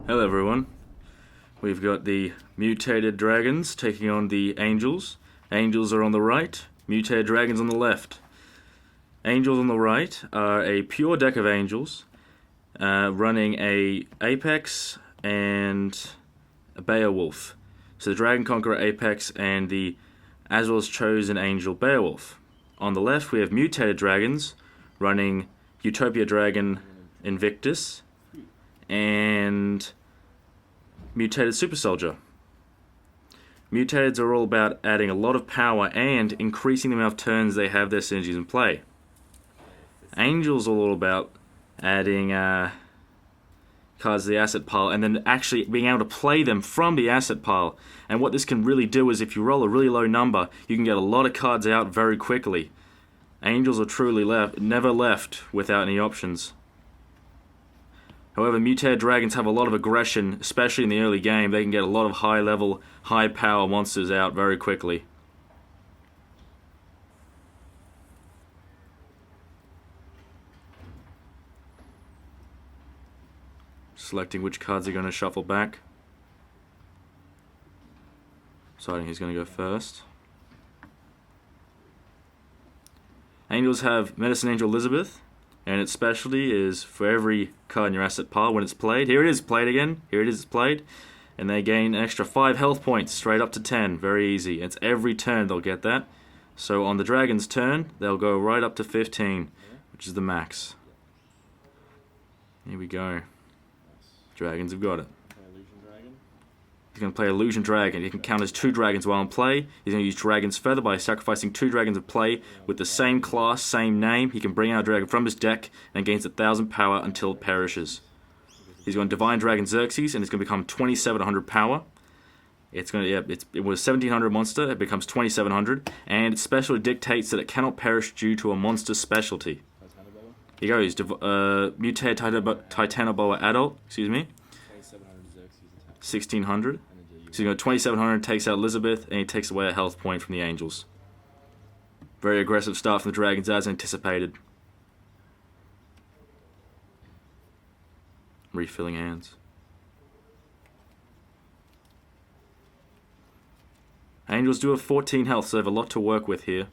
Hello everyone. We've got the Mutated Dragons taking on the Angels. Angels are on the right, Mutated Dragons on the left. Angels on the right are a pure deck of Angels, running a Apex and a Beowulf. So the Dragon Conqueror Apex and the as well as Chosen Angel Beowulf. On the left we have Mutated Dragons running Utopia Dragon Invictus and Mutated Super Soldier. Mutades are all about adding a lot of power and increasing the amount of turns they have their synergies in play. Angels are all about adding cards to the asset pile and then actually being able to play them from the asset pile. And what this can really do is if you roll a really low number, you can get a lot of cards out very quickly. Angels are truly never left without any options. However, Mutated Dragons have a lot of aggression, especially in the early game. They can get a lot of high-level, high-power monsters out very quickly. Selecting which cards are going to shuffle back. Deciding who's going to go first. Angels have Medicine Angel Elizabeth. And its specialty is for every card in your asset pile when it's played. Here it is, played again. Here it is, it's played. And they gain an extra 5 health points, straight up to 10. Very easy. It's every turn they'll get that. So on the dragon's turn, they'll go right up to 15, which is the max. Here we go. Dragons have got it. He's going to play Illusion Dragon. He can count as 2 dragons while in play. He's going to use Dragon's Feather by sacrificing 2 dragons of play with the same class, same name. He can bring out a dragon from his deck and gains 1,000 power until it perishes. He's going to Divine Dragon Xerxes and it's going to become 2,700 power. It's going to it was 1,700 monster. It becomes 2,700, and its specialty dictates that it cannot perish due to a monster specialty. Here goes Mutated Titanoboa Adult. Excuse me. 1,600. So you go 2,700, takes out Elizabeth, and he takes away a health point from the Angels. Very aggressive start from the Dragons as anticipated. Refilling hands. Angels do have 14 health, so they have a lot to work with here.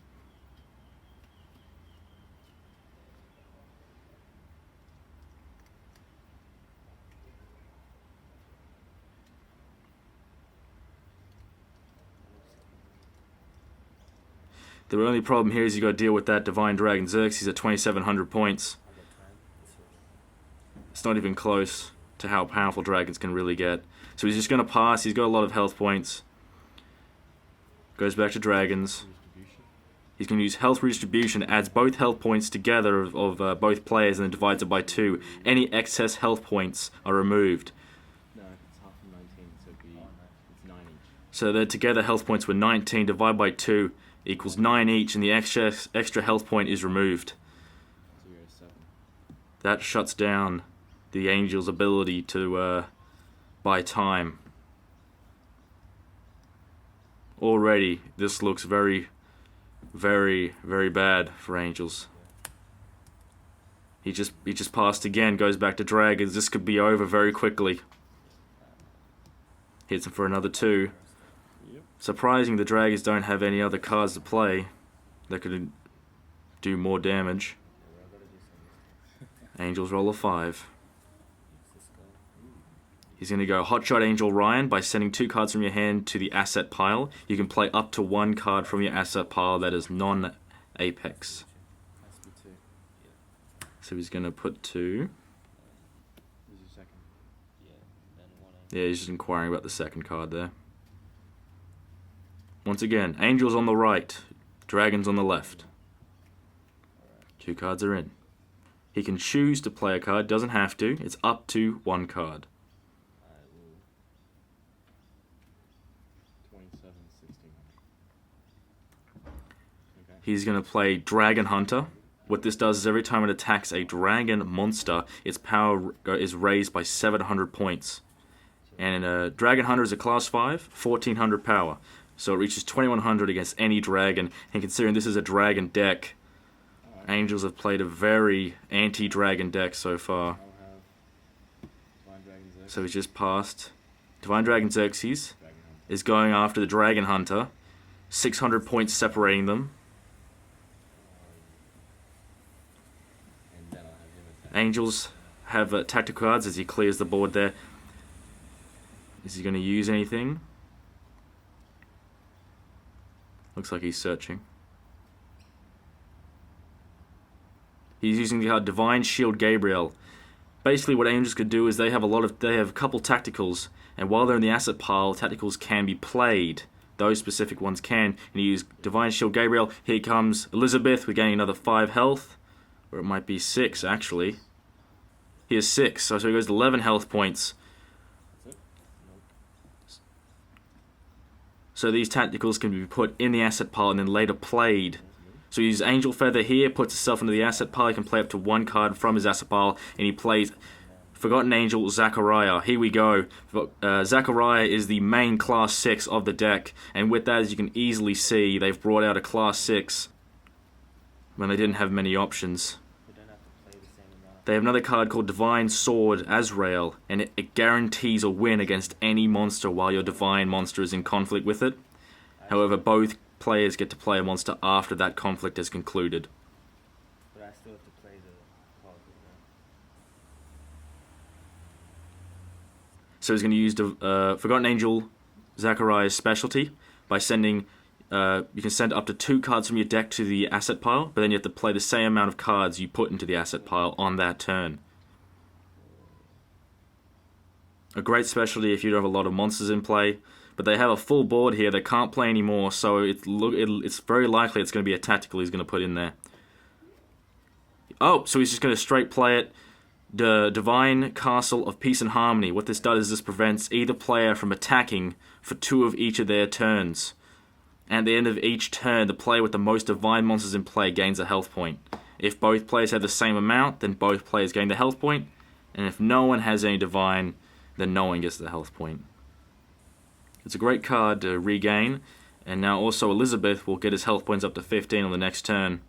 The only problem here is you got to deal with that Divine Dragon Xerxes at 2,700 points. It's not even close to how powerful dragons can really get. So he's just going to pass. He's got a lot of health points. Goes back to dragons. He's going to use health redistribution. Adds both health points together of both players and then divides it by 2. Any excess health points are removed. No, it's half of 19, so it's 9 each. So their together health points were 19 divided by 2. Equals 9 each, and the extra health point is removed. 0.7. That shuts down the Angel's ability to buy time. Already, this looks very, very, very bad for Angels. He just passed again, goes back to Dragons. This could be over very quickly. Hits him for another 2. Surprising the Dragons don't have any other cards to play that could do more damage. Angels roll a 5. He's going to go Hotshot Angel Ryan by sending 2 cards from your hand to the asset pile. You can play up to 1 card from your asset pile that is non-Apex. So he's going to put 2. Yeah, he's just inquiring about the second card there. Once again, Angels on the right, Dragons on the left. 2 cards are in. He can choose to play a card, doesn't have to. It's up to 1 card. 27, 1600. Okay. He's going to play Dragon Hunter. What this does is every time it attacks a dragon monster, its power is raised by 700 points. And Dragon Hunter is a class 5, 1,400 power. So it reaches 2,100 against any dragon. And considering this is a dragon deck, Angels have played a very anti-dragon deck so far. I'll have Divine Dragon So he's just passed. Divine Dragon Xerxes Dragon Hunter. is going after the Dragon Hunter. 600 points separating them. And then I'll have him attack. Angels have tactical cards as he clears the board there. Is he going to use anything? Looks like he's searching. He's using the card Divine Shield Gabriel. Basically what Angels could do is they have a couple tacticals, and while they're in the asset pile, tacticals can be played. Those specific ones can. And you use Divine Shield Gabriel. Here comes Elizabeth. We're getting another 5 health. Or it might be 6 actually. He has 6, so he goes to 11 health points. That's it? Nope. So these tacticals can be put in the asset pile and then later played. So he uses Angel Feather here, puts himself into the asset pile. He can play up to 1 card from his asset pile, and he plays Forgotten Angel Zachariah. Here we go. Zachariah is the main class 6 of the deck, and with that, as you can easily see, they've brought out a class 6 when they didn't have many options. We don't have to play the same amount. They have another card called Divine Sword Azrael, and it guarantees a win against any monster while your Divine monster is in conflict with it. However, both players get to play a monster after that conflict has concluded. But I still have to play the card. So he's going to use Forgotten Angel Zachariah's specialty by sending... you can send up to 2 cards from your deck to the asset pile, but then you have to play the same amount of cards you put into the asset pile on that turn. A great specialty if you don't have a lot of monsters in play, but they have a full board here. They can't play anymore, so it's very likely it's going to be a tactical he's going to put in there. Oh, so he's just going to straight play it. The Divine Castle of Peace and Harmony. What this does is this prevents either player from attacking for 2 of each of their turns. And at the end of each turn, the player with the most Divine monsters in play gains a health point. If both players have the same amount, then both players gain the health point. And if no one has any Divine, then no one gets the health point. It's a great card to regain. And now also Elizabeth will get his health points up to 15 on the next turn.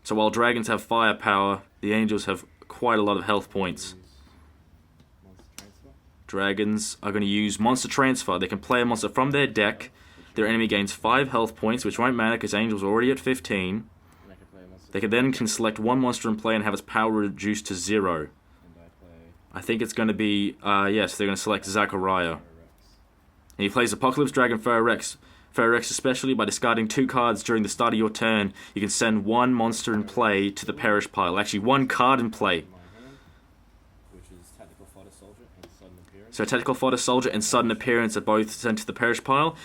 So while dragons have firepower, the angels have quite a lot of health points. Monster transfer. Dragons are going to use Monster Transfer. They can play a monster from their deck. Their enemy gains 5 health points, which won't matter because Angel's already at 15. And I can play a monster. They can select 1 monster in play and have its power reduced to 0. And I play I think it's going to be, yes, they're going to select Zachariah. Rex. And he plays Apocalypse Dragon Pharaorex. Pharaorex especially, by discarding 2 cards during the start of your turn, you can send 1 monster in play to the perish pile. Actually, 1 card in play. My hand, which is Tactical Fodder Soldier and Sudden Appearance. So Tactical Fodder Soldier and Sudden Appearance are both sent to the perish pile,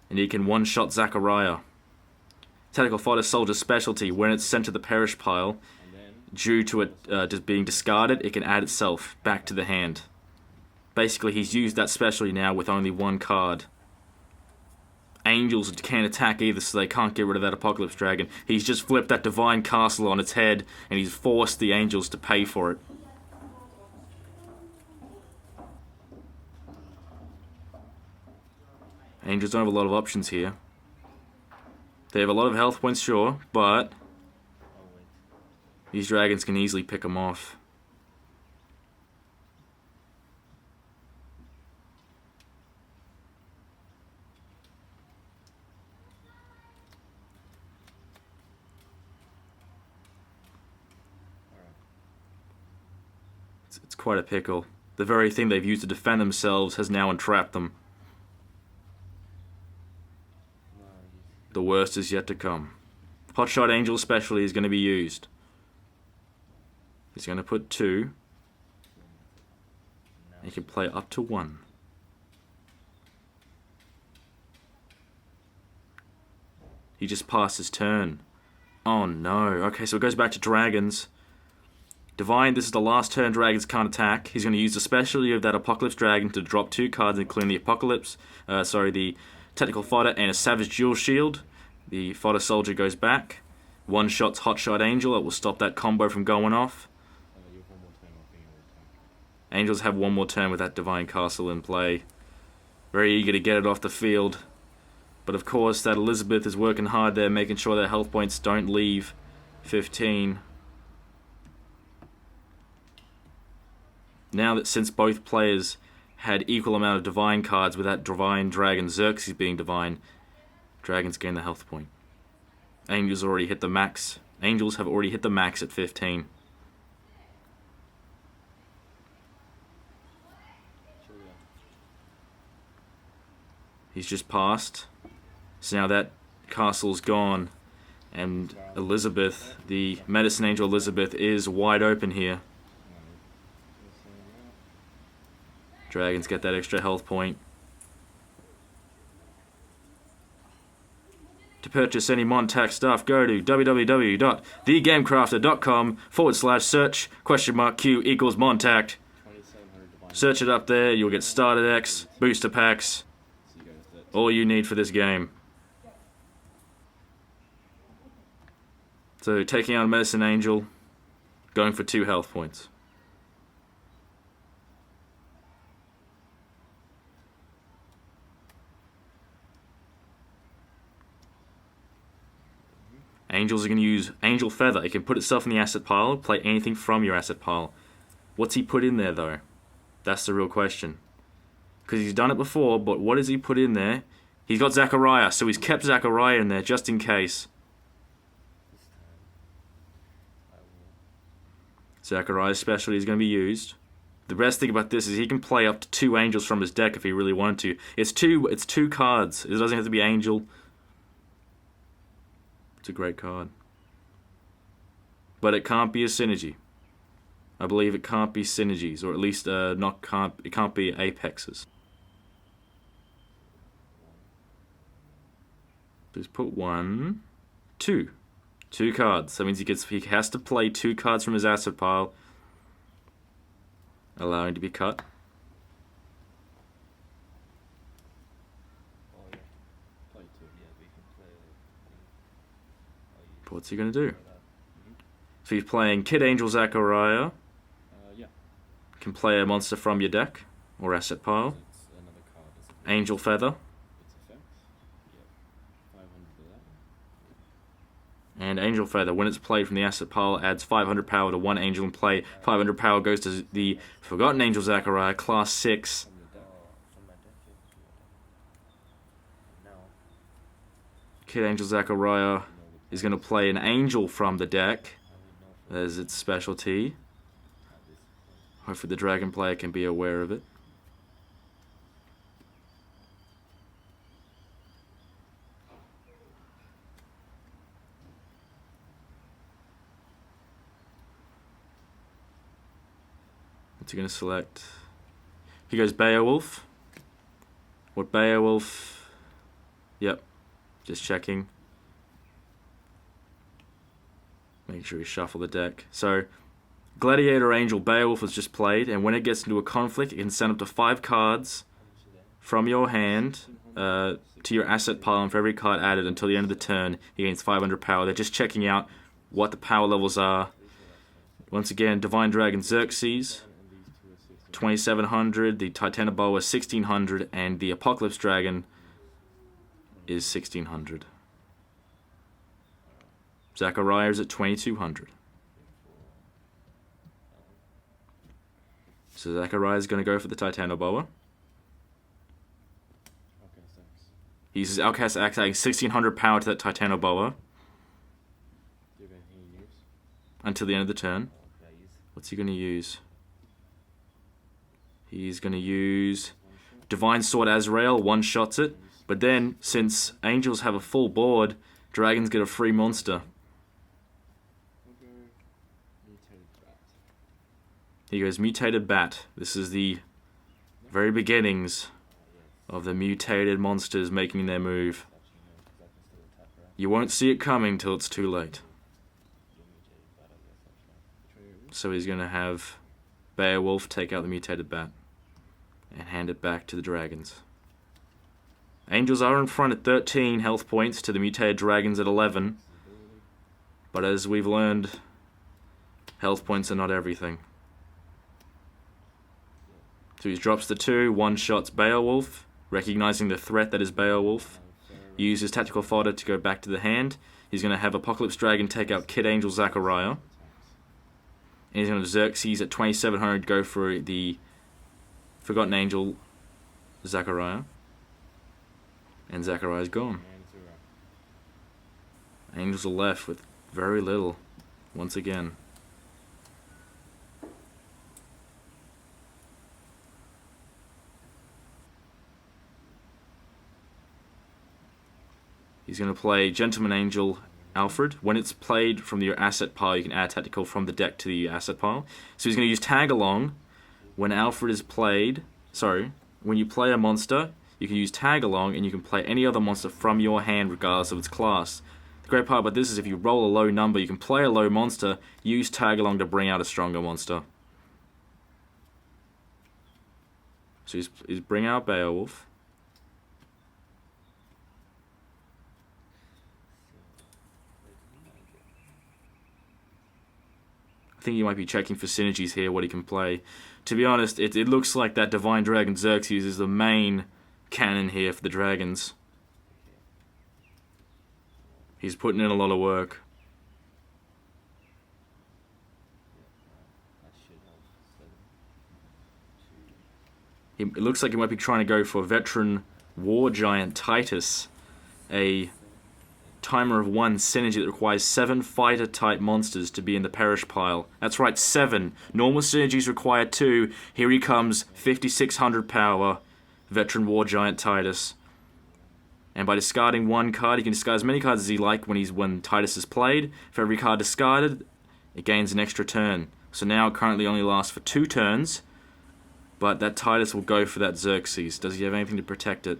and you can one-shot Zachariah. Tactical Fodder Soldier's specialty, when it's sent to the perish pile, And then due to it just being discarded, it can add itself back to the hand. Basically, he's used that specialty now with only 1 card. Angels can't attack either, so they can't get rid of that Apocalypse Dragon. He's just flipped that Divine Castle on its head, and he's forced the Angels to pay for it. Angels don't have a lot of options here. They have a lot of health points, sure, but oh wait. these dragons can easily pick them off. Alright. It's quite a pickle. The very thing they've used to defend themselves has now entrapped them. No, he's The worst is yet to come. Hotshot Angel specialty is going to be used. He's going to put 2. now. He can play up to 1. He just passed his turn. Oh no. Okay, so it goes back to dragons. Divine, this is the last turn dragons can't attack. He's going to use the specialty of that Apocalypse Dragon to drop 2 cards, including the the Technical Fodder and a Savage Dual Shield. The Fodder Soldier goes back. One shots Hotshot Angel. It will stop that combo from going off. You have 1 more turn off being able to attack. Angels have 1 more turn with that Divine Castle in play. Very eager to get it off the field. But of course, that Elizabeth is working hard there, making sure their health points don't leave 15. Now that since both players had equal amount of divine cards with that divine dragon Xerxes being divine, dragons gain the health point. Angels already hit the max. Angels have already hit the max at 15. He's just passed. So now that castle's gone. And Elizabeth, the medicine angel Elizabeth, is wide open here. Dragons get that extra health point. To purchase any MonTac stuff, go to www.thegamecrafter.com/search !Q equals MonTac. Search it up there, you'll get starter decks, booster packs, all you need for this game. So taking out Medicine Angel, going for 2 health points. Angels are going to use Angel Feather. It can put itself in the asset pile, play anything from your asset pile. What's he put in there, though? That's the real question. Because he's done it before, but what has he put in there? He's got Zachariah, so he's kept Zachariah in there just in case. Zachariah's specialty is going to be used. The best thing about this is he can play up to 2 angels from his deck if he really wanted to. It's two cards. It doesn't have to be angel. It's a great card. But it can't be a synergy. I believe it can't be synergies, or at least it can't be apexes. Just put 1, 2. 2 cards. That means he has to play 2 cards from his asset pile, allowing to be cut. What's he going to do? So he's playing Kid Angel Zachariah. Can play a monster from your deck or asset pile. Angel Feather. And Angel Feather, when it's played from the asset pile, adds 500 power to 1 angel in play. 500 power goes to the Forgotten Angel Zachariah, class 6. Kid Angel Zachariah is going to play an angel from the deck as its specialty. Hopefully the dragon player can be aware of it. What's he going to select? He goes Beowulf. What Beowulf? Yep. Just checking. Make sure we shuffle the deck. So, Gladiator Angel Beowulf was just played, and when it gets into a conflict, it can send up to 5 cards from your hand to your asset pile, and for every card added until the end of the turn, he gains 500 power. They're just checking out what the power levels are. Once again, Divine Dragon Xerxes, 2700, the Titanoboa 1600, and the Apocalypse Dragon is 1600. Zachariah is at 2200. So Zachariah is going to go for the Titanoboa. He uses Outcast Axe, adding 1600 power to that Titanoboa until the end of the turn. What's he going to use? He's going to use Divine Sword Azrael, one-shots it. But then, since angels have a full board, dragons get a free monster. He goes Mutated Bat. This is the very beginnings of the mutated monsters making their move. You won't see it coming till it's too late. So he's going to have Beowulf take out the Mutated Bat and hand it back to the dragons. Angels are in front at 13 health points to the mutated dragons at 11. But as we've learned, health points are not everything. So he drops the 2, one-shots Beowulf, recognizing the threat that is Beowulf. Uses Tactical Fodder to go back to the hand. He's going to have Apocalypse Dragon take out Kid Angel Zachariah. And he's going to Xerxes at 2700 go for the Forgotten Angel Zachariah. And Zachariah's gone. Angels are left with very little once again. He's going to play Gentleman Angel Alfred. When it's played from your asset pile, you can add tactical from the deck to the asset pile. So he's going to use Tag Along. When Alfred is played, when you play a monster, you can use Tag Along and you can play any other monster from your hand regardless of its class. The great part about this is if you roll a low number, you can play a low monster, use Tag Along to bring out a stronger monster. So he's bring out Beowulf. I think you might be checking for synergies here, what he can play. To be honest, it looks like that Divine Dragon Xerxes is the main cannon here for the dragons. He's putting in a lot of work. It looks like he might be trying to go for Veteran War Giant Titus, a timer of 1 synergy that requires 7 fighter-type monsters to be in the perish pile. That's right, 7. Normal synergies require 2. Here he comes, 5600 power, Veteran War Giant Titus. And by discarding 1 card, he can discard as many cards as he likes when Titus is played. For every card discarded, it gains an extra turn. So now it currently only lasts for 2 turns, but that Titus will go for that Xerxes. Does he have anything to protect it?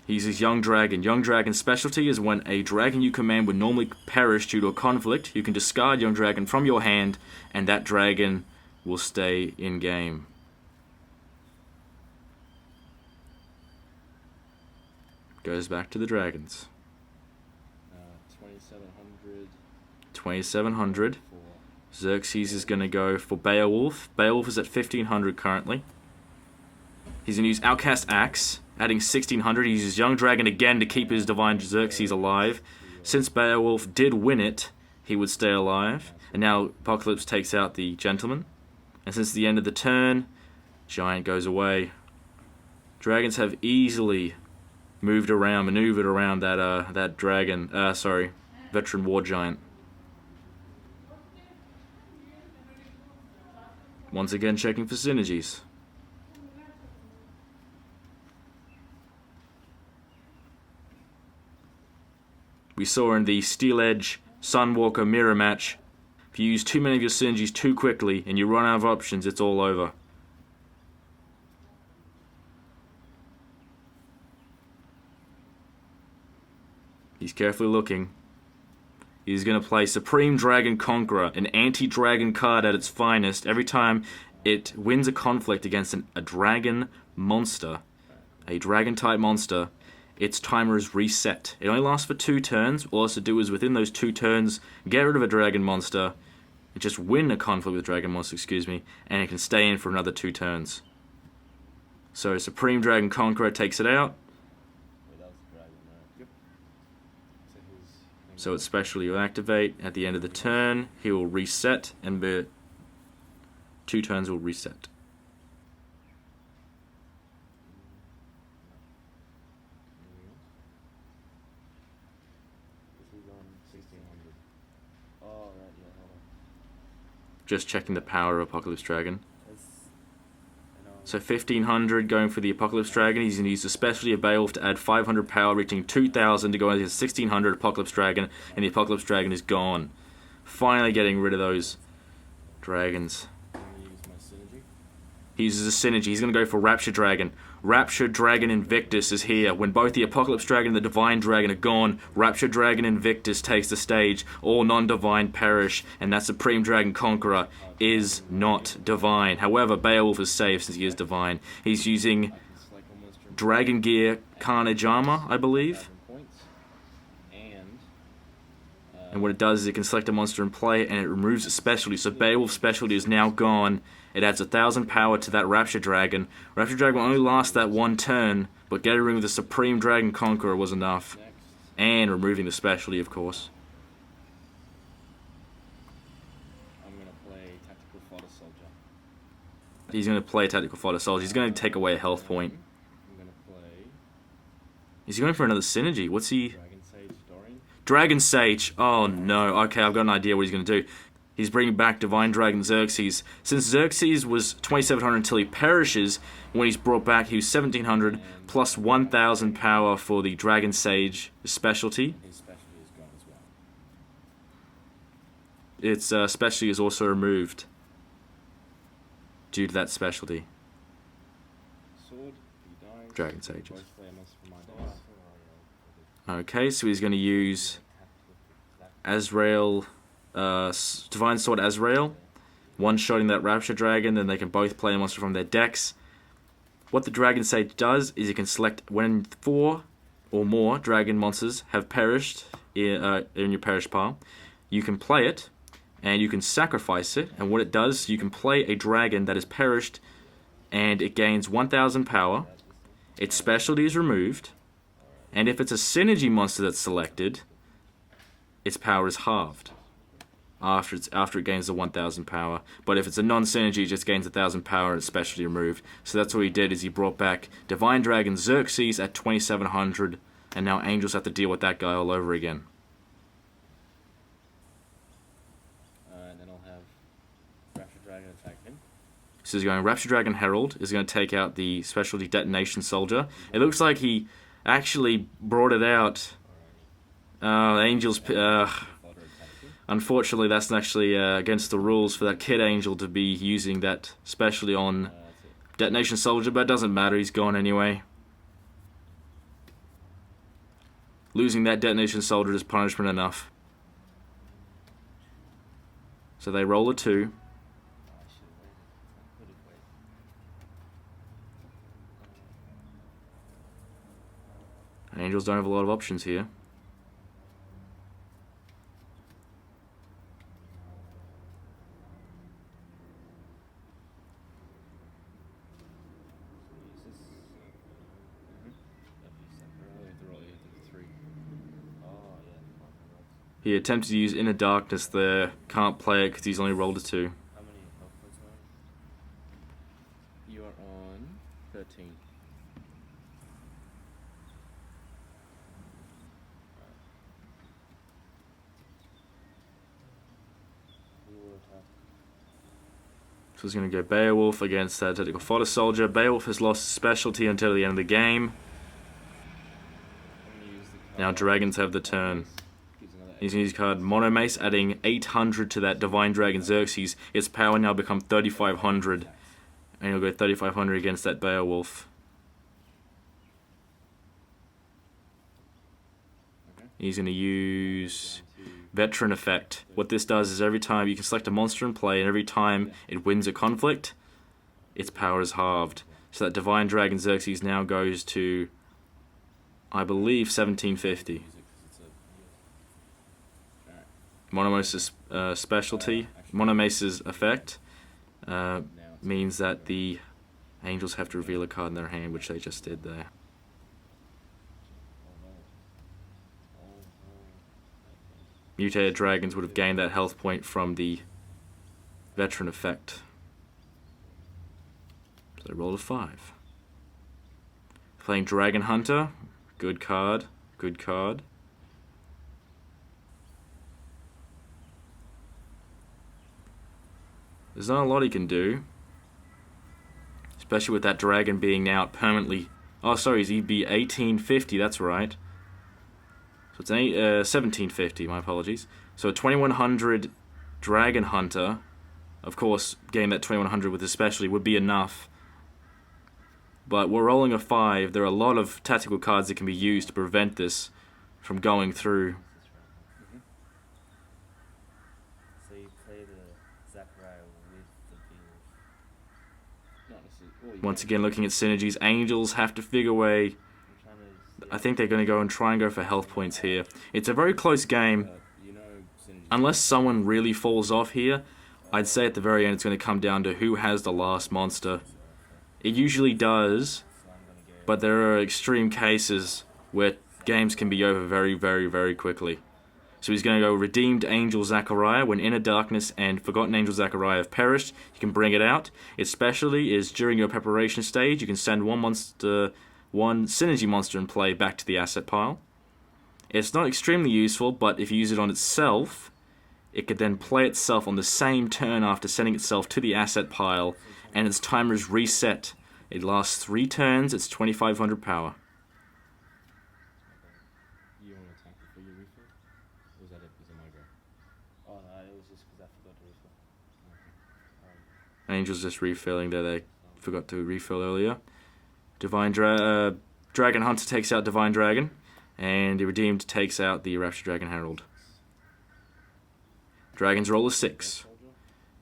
He's his Young Dragon. Young Dragon's specialty is when a dragon you command would normally perish due to a conflict, you can discard Young Dragon from your hand, and that dragon will stay in game. Goes back to the dragons. 2700. 2700. Xerxes is going to go for Beowulf. Beowulf is at 1500 currently. He's going to use Outcast Axe, adding 1600. He uses Young Dragon again to keep his Divine Xerxes alive. Since Beowulf did win it, he would stay alive. And now Apocalypse takes out the Gentleman. And since the end of the turn, Giant goes away. Dragons have easily maneuvered around that dragon. Veteran War Giant. Once again, checking for synergies. We saw in the Steel Edge Sunwalker mirror match, if you use too many of your synergies too quickly and you run out of options, it's all over. He's carefully looking. He's going to play Supreme Dragon Conqueror, an anti-dragon card at its finest. Every time it wins a conflict against a dragon monster, a dragon-type monster, its timer is reset. It only lasts for 2 turns. All it has to do is within those 2 turns, get rid of a dragon monster, just win a conflict with a dragon monster, and it can stay in for another 2 turns. So Supreme Dragon Conqueror takes it out. So its specialty will activate at the end of the turn. He will reset, and 2 turns will reset. Just checking the power of Apocalypse Dragon. So 1500 going for the Apocalypse Dragon. He's going to use the specialty of Beowulf to add 500 power, reaching 2000 to go into his 1600 Apocalypse Dragon, and the Apocalypse Dragon is gone. Finally getting rid of those dragons. He uses a synergy. He's going to go for Rapture Dragon. Rapture Dragon Invictus is here. When both the Apocalypse Dragon and the Divine Dragon are gone, Rapture Dragon Invictus takes the stage. All non-divine perish, and that Supreme Dragon Conqueror is not divine. However, Beowulf is safe since he is divine. He's using Dragon Gear Carnage Armor, I believe. And what it does is it can select a monster in play, and it removes its specialty. So Beowulf's specialty is now gone. It adds 1000 power to that Rapture Dragon. Rapture Dragon will only last that 1 turn, but getting rid of the Supreme Dragon Conqueror was enough. And removing the specialty, of course. He's going to play a Tactical Fodder Soldier. He's going to take away a health point. I'm gonna play He's going for another synergy. What's he? Dragon Sage Dorian. Dragon Sage. Oh no. Okay, I've got an idea what he's going to do. He's bringing back Divine Dragon Xerxes. Since Xerxes was 2,700 until he perishes, when he's brought back, he was 1,700 plus 1,000 power for the Dragon Sage specialty. His specialty is gone as well. Its specialty is also removed due to that specialty. Sword, he dies. Dragon Sages. Both play a monster from my deck. Okay, so he's going to use Azrael, Divine Sword Azrael, one-shotting that Rapture Dragon, then they can both play a monster from their decks. What the Dragon Sage does is you can select when 4 or more dragon monsters have perished in your perish pile. You can play it, and you can sacrifice it, and what it does, you can play a dragon that is perished, and it gains 1,000 power. Its specialty is removed, and if it's a synergy monster that's selected, its power is halved after it gains the 1,000 power. But if it's a non-synergy, it just gains 1,000 power and its specialty removed. So that's what he did, is he brought back Divine Dragon Xerxes at 2,700, and now Angels have to deal with that guy all over again. And then I'll have Rapture Dragon attack him. So he's going Rapture Dragon Herald is going to take out the specialty Detonation Soldier. It looks like he actually brought it out. Angels. Unfortunately, that's actually against the rules for that Kid Angel to be using that specialty on Detonation Soldier, but it doesn't matter, he's gone anyway. Losing that Detonation Soldier is punishment enough. So they roll a 2. Angels don't have a lot of options here. He attempted to use Inner Darkness there. Can't play it because he's only rolled a 2. How many health points are you? You are on 13. So he's going to go Beowulf against that Tactical Fodder Soldier. Beowulf has lost specialty until the end of the game. Now Dragons have the turn. He's going to use card Monomace, adding 800 to that Divine Dragon Xerxes. Its power now becomes 3,500. And he'll go 3,500 against that Beowulf. He's going to use Veteran Effect. What this does is every time you can select a monster in play, and every time it wins a conflict, its power is halved. So that Divine Dragon Xerxes now goes to, I believe, 1750. Monomace's specialty, Monomace's effect, means that the Angels have to reveal a card in their hand, which they just did there. Mutated Dragons would have gained that health point from the Veteran effect. So they rolled a 5. Playing Dragon Hunter, good card, good card. There's not a lot he can do, especially with that dragon being now permanently. Oh, sorry, he'd be 1850. That's right. So it's 1750. My apologies. So a 2100 Dragon Hunter, of course, getting that 2100 with his specialty would be enough. But we're rolling a 5. There are a lot of tactical cards that can be used to prevent this from going through. Once again, looking at synergies, Angels have to figure a way. I think they're going to go and try and go for health points here. It's a very close game. Unless someone really falls off here, I'd say at the very end it's going to come down to who has the last monster. It usually does, but there are extreme cases where games can be over very, very, very quickly. So he's going to go Redeemed Angel Zachariah. When Inner Darkness and Forgotten Angel Zachariah have perished, you can bring it out. Its specialty is during your preparation stage, you can send one synergy monster in play back to the asset pile. It's not extremely useful, but if you use it on itself, it could then play itself on the same turn after sending itself to the asset pile, and its timer is reset. It lasts 3 turns, it's 2500 power. You want to attack before you refill? Or was that it? Was it my go? Oh, no, it was just because I forgot to refill. Okay. Angel's just refilling there, they forgot to refill earlier. Dragon Hunter takes out Divine Dragon, and the Redeemed takes out the Rapture Dragon Herald. Dragons roll a 6.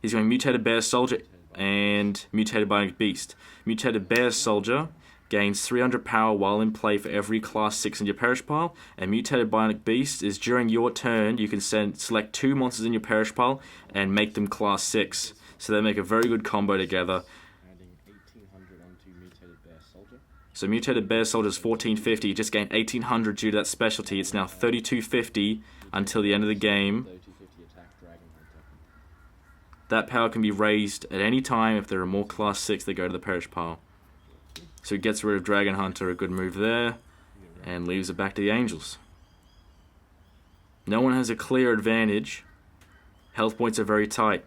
He's going Mutated Bear Soldier and Mutated Bionic Beast. Mutated Bear Soldier gains 300 power while in play for every class 6 in your Perish pile, and Mutated Bionic Beast is during your turn, you can select 2 monsters in your Perish pile and make them class 6. So they make a very good combo together. Adding 1800 onto Mutated Bear Soldier. So Mutated Bear Soldier is 1450, you just gained 1800 due to that specialty. It's now 3250 until the end of the game. 3250 attack Dragon Hunter. That power can be raised at any time if there are more class 6 that go to the Perish pile. So he gets rid of Dragon Hunter, a good move there, and leaves it back to the Angels. No one has a clear advantage. Health points are very tight.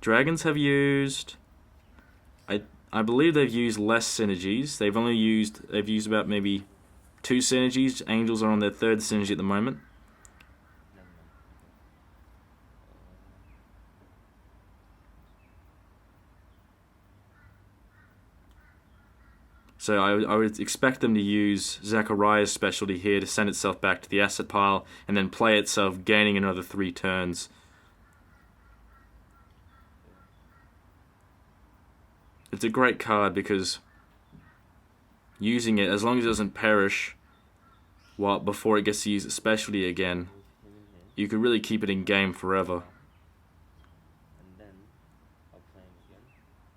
Dragons have used... I believe they've used less synergies. They've used about maybe 2 synergies. Angels are on their 3rd synergy at the moment. So I would expect them to use Zachariah's specialty here to send itself back to the asset pile and then play itself, gaining another 3 turns. It's a great card because using it, as long as it doesn't perish before it gets to use its specialty again, you could really keep it in game forever. And then I'll play him again.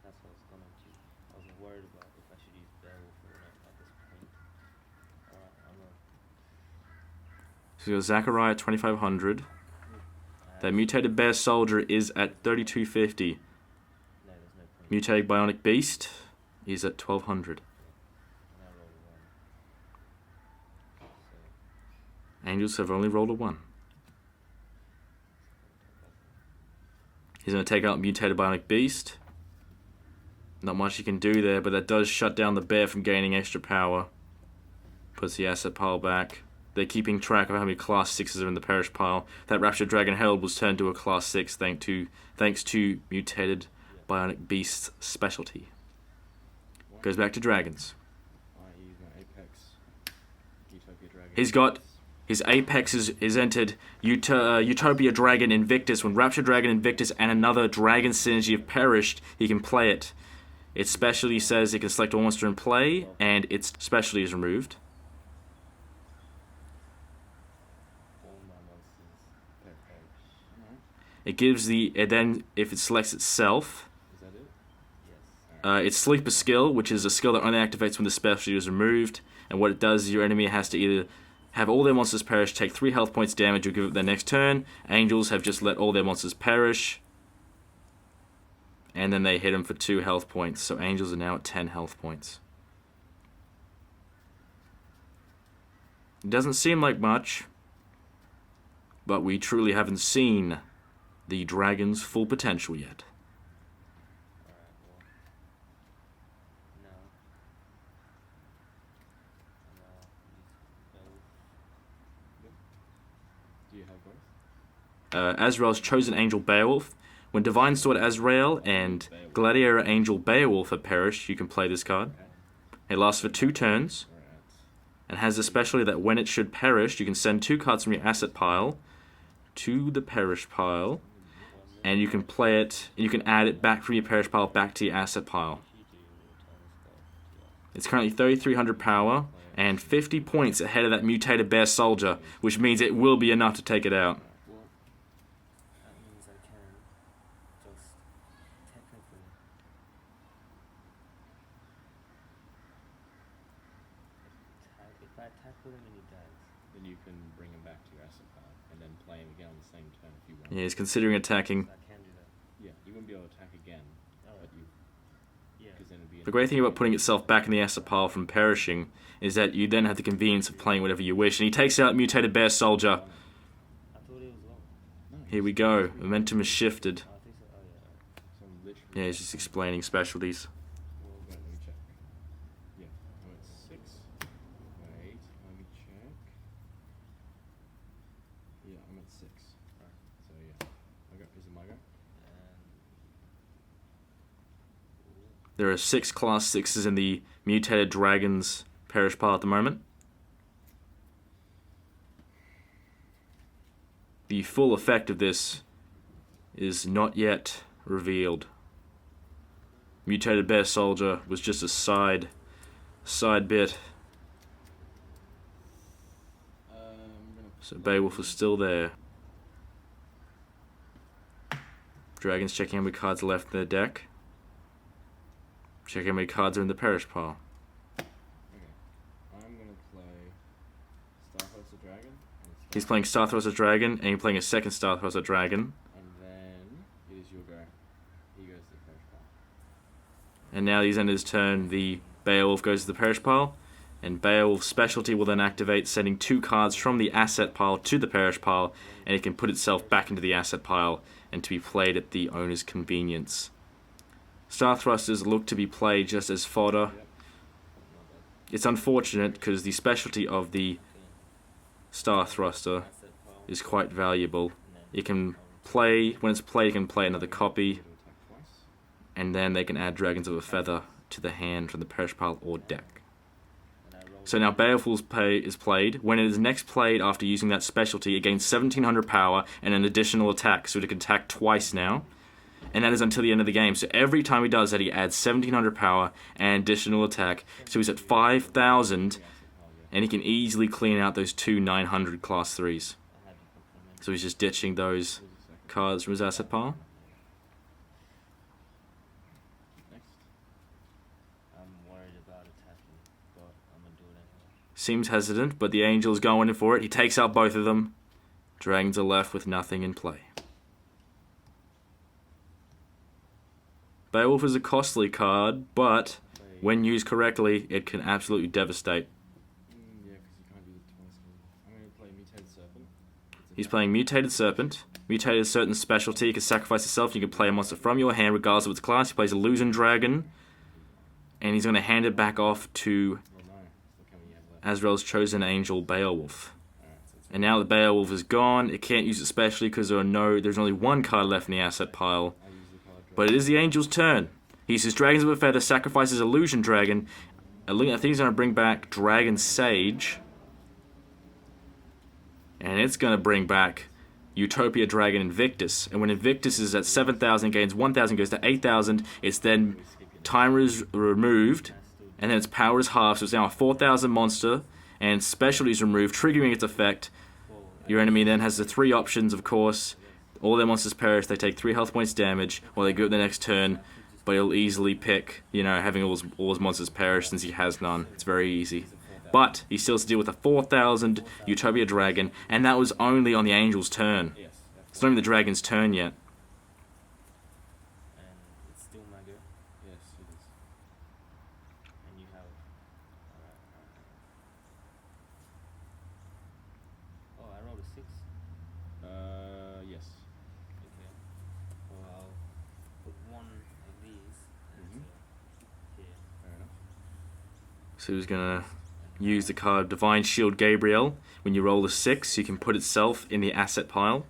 That's what I was gonna do. I was worried about if I should use Beowulf or not at this point. Alright, I'm gonna... So you got Zachariah 2500. That Mutated Bear Soldier is at 3250. No, there's no point. Mutated Bionic Beast is at 1200. And I roll 1. So, Angels have only rolled a 1. He's going to take out Mutated Bionic Beast. Not much he can do there, but that does shut down the bear from gaining extra power. Puts the asset pile back. They're keeping track of how many class 6s are in the Perish pile. That Rapture Dragon Herald was turned to a class 6 thanks to Mutated Bionic Beast's specialty. Goes back to Dragons. I use my Apex Utopia Dragon. He's got... His Apex is entered Utopia Dragon Invictus. When Rapture Dragon Invictus and another Dragon Synergy have perished, he can play it. Its specialty says it can select a monster in play, and its specialty is removed. All my monsters perish. It gives then, if it selects itself, Is that it? Yes. its Sleeper skill, which is a skill that only activates when the specialty is removed. And what it does is your enemy has to either have all their monsters perish, take 3 health points damage, or give it their next turn. Angels have just let all their monsters perish. And then they hit them for 2 health points. So Angels are now at 10 health points. It doesn't seem like much, but we truly haven't seen the dragon's full potential yet. Alright, well. No. Do you have both? Azrael's Chosen Angel Beowulf. When Divine Sword Azrael and Gladiator Angel Beowulf have perished, you can play this card. It lasts for 2 turns, and has the specialty that when it should perish, you can send 2 cards from your asset pile to the Perish pile, and you can play it, and you can add it back from your Perish pile back to your asset pile. It's currently 3300 power, and 50 points ahead of that Mutated Bear Soldier, which means it will be enough to take it out. Well, that means I can just technically If I attack with him and he dies. Then you can bring him back to your asset pile and then play him again on the same turn if you want. Yeah, he's considering attacking. So I can do that. Yeah, you wouldn't be able to attack again, Alright. but you. Yeah. Because then it'd be. The great thing about putting itself back in the asset pile from perishing is that you then have the convenience of playing whatever you wish. And he takes out Mutated Bear Soldier. I thought it was long. No, Here we go. Momentum is shifted. Oh, I think so. Oh, yeah. So I'm literally. Yeah, he's just explaining specialties. Well, wait, let me check. Yeah, I'm at 6. Wait, let me check. Yeah, I'm at 6. Alright, so yeah. My go. Is it my go? There are 6 class 6s in the Mutated Dragons Perish pile at the moment. The full effect of this is not yet revealed. Mutated Bear Soldier was just a side bit. So Beowulf is still there. Dragons checking how many cards are left in their deck. Check how many cards are in the Perish pile. Okay. I'm gonna play Starthruster Dragon. He's playing Starthruster Dragon, and you're playing a second Starthruster Dragon. And then it is your go. He goes to the Perish pile. And now he's ended his turn, the Beowulf goes to the Perish pile, and Beowulf's specialty will then activate, sending 2 cards from the asset pile to the Perish pile, and it can put itself back into the asset pile and to be played at the owner's convenience. Star Thrusters look to be played just as fodder. It's unfortunate because the specialty of the Star Thruster is quite valuable. It can play, when it's played, it can play another copy, and then they can add Dragons of a Feather to the hand from the Perish pile or deck. So now Beowulf is played. When it is next played after using that specialty, it gains 1700 power and an additional attack, so it can attack twice now. And that is until the end of the game. So every time he does that, he adds 1700 power and additional attack. So he's at 5000, and he can easily clean out those 2 900 class 3s. So he's just ditching those cards from his asset pile. Next. I'm worried about attacking, but I'm gonna do it anyway. Seems hesitant, but the Angel's going in for it. He takes out both of them. Dragons are left with nothing in play. Beowulf is a costly card, but when used correctly, it can absolutely devastate. Yeah, because you can't do it twice. I'm going to play Mutated Serpent. He's playing Mutated Serpent. Mutated Serpent's specialty, you can sacrifice yourself, you can play a monster from your hand regardless of its class. He plays Illusion Dragon, and he's going to hand it back off to Well, no. Look how many you have left. Azrael's chosen angel, Beowulf. Alright, so it's And now that Beowulf is gone, it can't use it specially because there's only 1 card left in the asset pile. I use the card draw. But it is the Angel's turn. He uses Dragons of a Feather, sacrifices Illusion Dragon. I think he's going to bring back Dragon Sage. And it's going to bring back Utopia Dragon Invictus. And when Invictus is at 7,000, gains 1,000, goes to 8,000, it's then timer is removed, and then its power is halved, so it's now a 4,000 monster, and specialty is removed, triggering its effect. Your enemy then has the 3 options, of course. All their monsters perish, they take 3 health points damage, or they go to the next turn, but he'll easily pick, having all his monsters perish since he has none. It's very easy. But he still has to deal with a 4,000 Utopia Dragon, and that was only on the Angel's turn. Yes. It's not even the Dragon's turn yet. And it's still my go. Yes, it is. And you have. Alright. Oh, I rolled a 6. Yes. Okay. Well, I'll put 1 of these into here. Fair enough. So he's going to use the card Divine Shield Gabriel. When you roll a 6, you can put itself in the asset pile.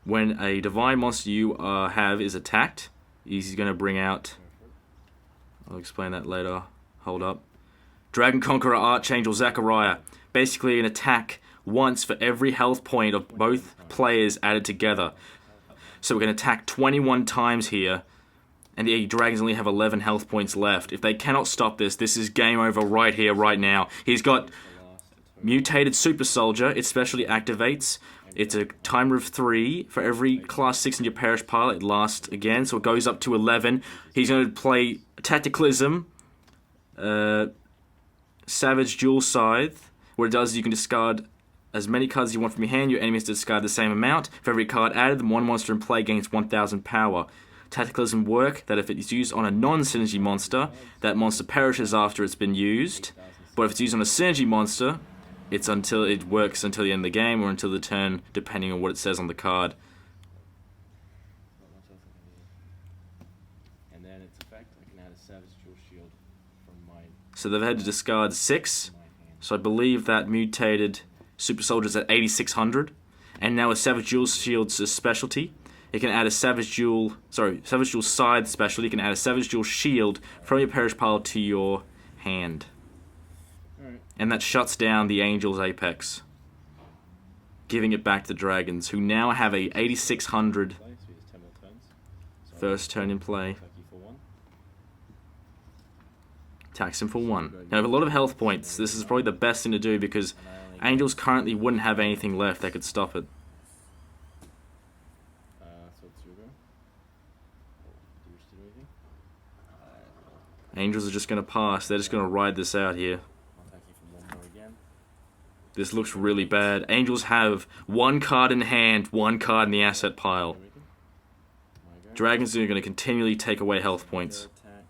When a divine monster you have is attacked, he's going to bring out... I'll explain that later. Hold up. Dragon Conqueror Archangel Zachariah. Basically an attack once for every health point of both players added together. So we're going to attack 21 times here, and the dragons only have 11 health points left. If they cannot stop this, this is game over right here, right now. He's got Mutated Super Soldier. It specially activates. It's a timer of 3. For every class 6 in your Perish pile, it lasts again, so it goes up to 11. He's going to play Tacticalism. Savage Dual Scythe. What it does is you can discard as many cards as you want from your hand. Your enemies discard the same amount. For every card added, one monster in play gains 1,000 power. Tacticalism work that if it is used on a non-synergy monster, that monster perishes after it's been used. But if it's used on a synergy monster, it works until the end of the game or until the turn, depending on what it says on the card. And then its effect, I can add a Savage Dual Shield from my So they've had to discard 6. hand. So I believe that mutated Super Soldier's at 8,600. And now with Savage Dual Shield's a specialty, it can add a Savage Dual Scythe specialty. You can add a Savage Dual Shield from your Perish pile to your hand. Alright. And that shuts down the Angel's Apex, giving it back to the Dragons, who now have a 8,600 Play, so he has 10 more turns. So first turn in play. attack you for 1. Attacks him for 1. Now, with a lot of health points, this is probably the best thing to do because Angels currently wouldn't have anything left that could stop it. So it's your go. Do you wish to do anything? Angels are just going to pass. They're just going to ride this out here. I'll attack you for 1 more again. This looks really bad. Angels have 1 card in hand, 1 card in the asset pile. Anything? My go. Dragons are going to continually take away health points. Attack.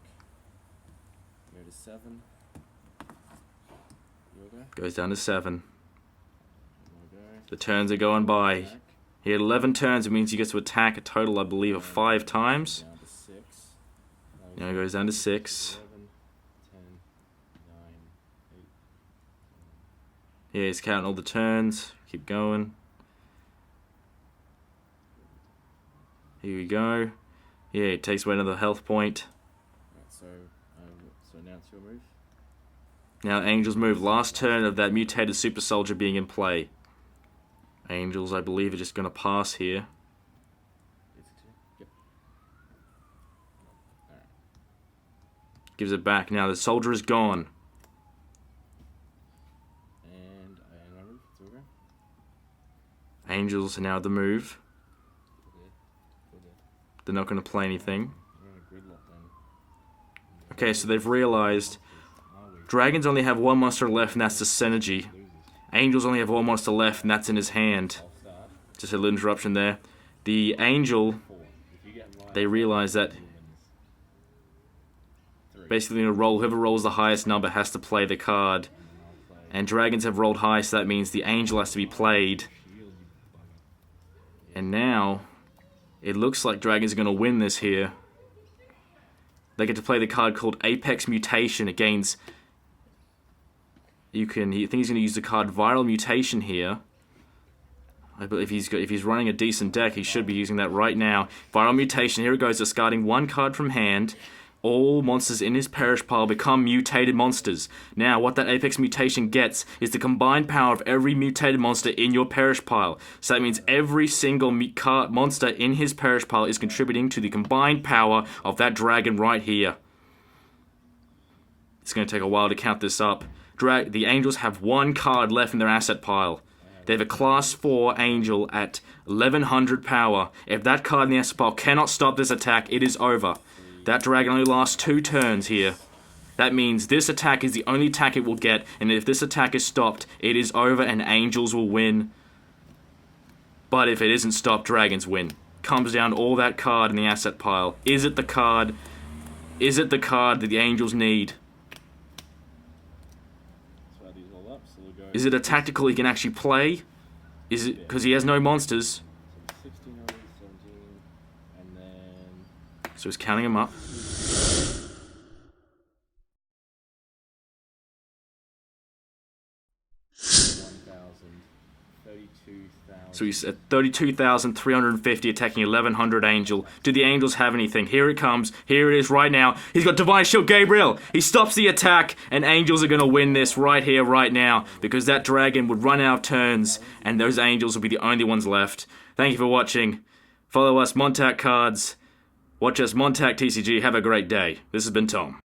Go to 7. Your go. Goes down to 7. My go. The turns are going by. Attack. He had 11 turns. It means he gets to attack a total, I believe, of 5 times. Down to 6. Now it goes down to 6. 11, 10, 9, 8. Yeah, he's counting all the turns. Keep going. Here we go. Yeah, it takes away another health point. Right, so now it's your move. Now Angels move. Last turn of that mutated Super Soldier being in play. Angels, I believe, are just going to pass here. Is it 2? Yep. Alright. Gives it back. Now the soldier is gone. And I end my move. It's over. Angels are now at the move. Go there. They're not going to play anything. We're in a gridlock then. Okay, so they've realized Are we? Dragons only have 1 monster left, and that's the Synergy. Loses. Angels only have 1 monster left, and that's in his hand. I'll start. Just a little interruption there. The Angel, 4. If you get right, they realize that he wins. 3. basically whoever rolls the highest number has to play the card. And I'll play. And Dragons have rolled high, so that means the Angel has to be played. Shield, you bugger. And now, it looks like Dragons are going to win this here. They get to play the card called Apex Mutation. It gains... I think he's going to use the card Viral Mutation here. I believe if he's running a decent deck, he should be using that right now. Viral Mutation, here it goes, discarding 1 card from hand. All monsters in his Perish pile become mutated monsters. Now, what that Apex Mutation gets is the combined power of every mutated monster in your Perish pile. So that means every single monster in his Perish pile is contributing to the combined power of that dragon right here. It's going to take a while to count this up. The Angels have 1 card left in their asset pile. They have a Class 4 Angel at 1100 power. If that card in the asset pile cannot stop this attack, it is over. That dragon only lasts 2 turns here. That means this attack is the only attack it will get, and if this attack is stopped, it is over and Angels will win. But if it isn't stopped, Dragons win. Comes down to all that card in the asset pile. Is it the card? Is it the card that the Angels need? So add these all up, so we'll go. Is it a tactical he can actually play? Is it because he has no monsters? So 16, 17, and then. So he's counting them up. 32,000. So he's at 32,350 attacking 1,100 Angel. Do the Angels have anything? Here it comes. Here it is right now. He's got Divine Shield Gabriel. He stops the attack, and Angels are going to win this right here, right now, because that dragon would run out of turns, and those Angels will be the only ones left. Thank you for watching. Follow us, MonTac Cards. Watch us, MonTac TCG. Have a great day. This has been Tom.